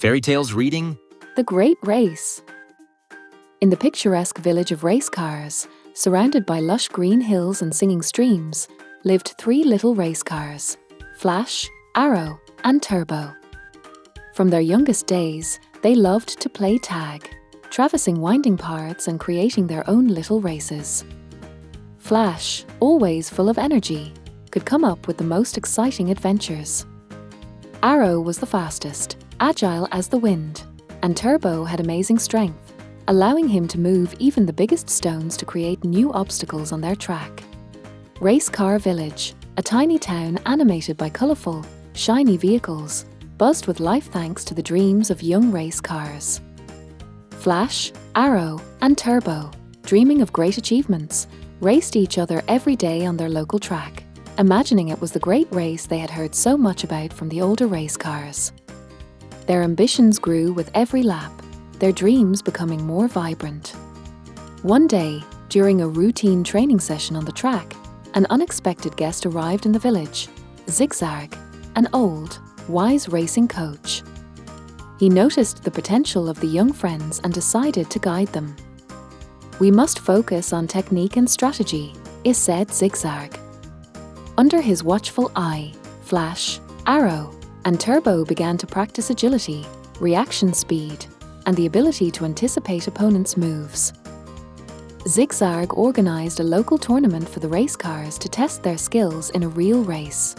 Fairy Tales reading The Great Race. In the picturesque village of race cars, surrounded by lush green hills and singing streams, lived 3 little race cars, Flash, Arrow, and Turbo. From their youngest days, they loved to play tag, traversing winding paths and creating their own little races. Flash, always full of energy, could come up with the most exciting adventures. Arrow was the fastest, agile as the wind, and Turbo had amazing strength, allowing him to move even the biggest stones to create new obstacles on their track. Race Car Village, a tiny town animated by colourful, shiny vehicles, buzzed with life thanks to the dreams of young race cars. Flash, Arrow, and Turbo, dreaming of great achievements, raced each other every day on their local track, imagining it was the great race they had heard so much about from the older race cars. Their ambitions grew with every lap, their dreams becoming more vibrant. One day, during a routine training session on the track, an unexpected guest arrived in the village, Zigzag, an old, wise racing coach. He noticed the potential of the young friends and decided to guide them. "We must focus on technique and strategy," said Zigzag. Under his watchful eye, Flash, Arrow, and Turbo began to practice agility, reaction speed, and the ability to anticipate opponents' moves. Zigzag organized a local tournament for the race cars to test their skills in a real race.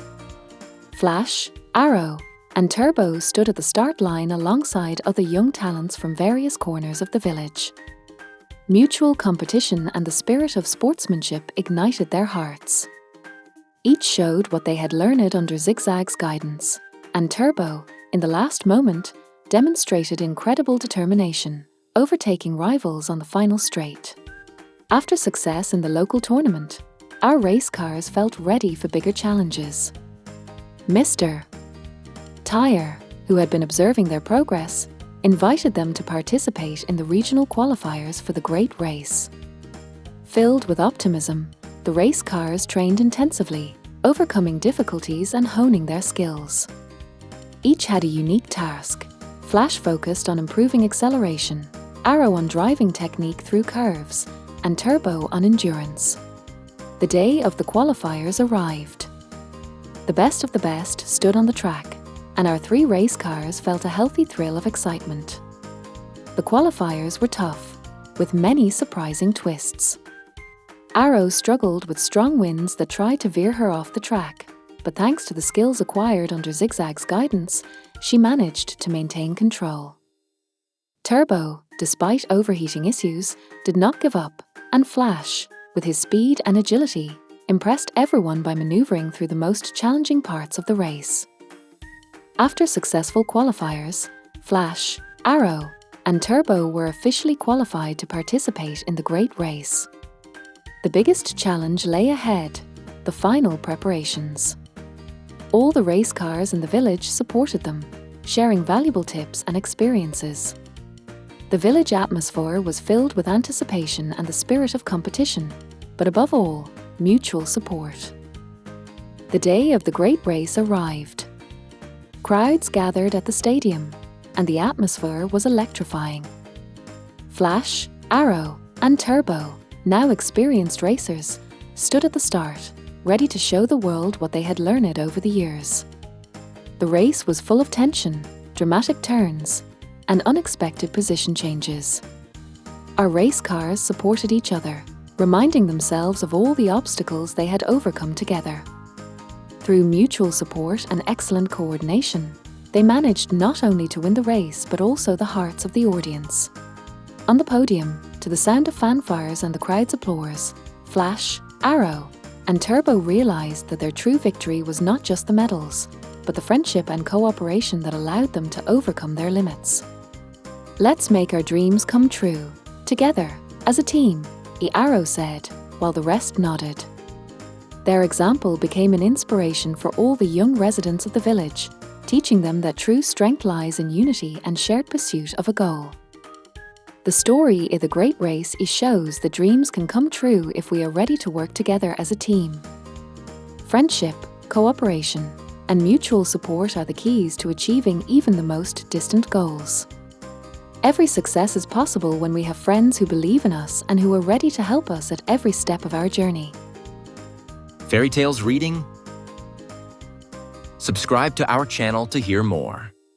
Flash, Arrow, and Turbo stood at the start line alongside other young talents from various corners of the village. Mutual competition and the spirit of sportsmanship ignited their hearts. Each showed what they had learned under Zigzag's guidance, and Turbo, in the last moment, demonstrated incredible determination, overtaking rivals on the final straight. After success in the local tournament, our race cars felt ready for bigger challenges. Mr. Tire, who had been observing their progress, invited them to participate in the regional qualifiers for the great race. Filled with optimism, the race cars trained intensively, overcoming difficulties and honing their skills. Each had a unique task. Flash focused on improving acceleration, Arrow on driving technique through curves, and Turbo on endurance. The day of the qualifiers arrived. The best of the best stood on the track, and our 3 race cars felt a healthy thrill of excitement. The qualifiers were tough, with many surprising twists. Arrow struggled with strong winds that tried to veer her off the track, but thanks to the skills acquired under Zigzag's guidance, she managed to maintain control. Turbo, despite overheating issues, did not give up, and Flash, with his speed and agility, impressed everyone by maneuvering through the most challenging parts of the race. After successful qualifiers, Flash, Arrow, and Turbo were officially qualified to participate in the great race. The biggest challenge lay ahead, the final preparations. All the race cars in the village supported them, sharing valuable tips and experiences. The village atmosphere was filled with anticipation and the spirit of competition, but above all, mutual support. The day of the great race arrived. Crowds gathered at the stadium, and the atmosphere was electrifying. Flash, Arrow, and Turbo, now experienced racers, stood at the start, ready to show the world what they had learned over the years. The race was full of tension, dramatic turns, and unexpected position changes. Our race cars supported each other, reminding themselves of all the obstacles they had overcome together. Through mutual support and excellent coordination, they managed not only to win the race but also the hearts of the audience. On the podium, to the sound of fanfares and the crowd's applause, Flash, Arrow, and Turbo realized that their true victory was not just the medals, but the friendship and cooperation that allowed them to overcome their limits. "Let's make our dreams come true, together, as a team," Arrow said, while the rest nodded. Their example became an inspiration for all the young residents of the village, teaching them that true strength lies in unity and shared pursuit of a goal. The story of the great race shows that dreams can come true if we are ready to work together as a team. Friendship, cooperation, and mutual support are the keys to achieving even the most distant goals. Every success is possible when we have friends who believe in us and who are ready to help us at every step of our journey. Fairy tales reading? Subscribe to our channel to hear more.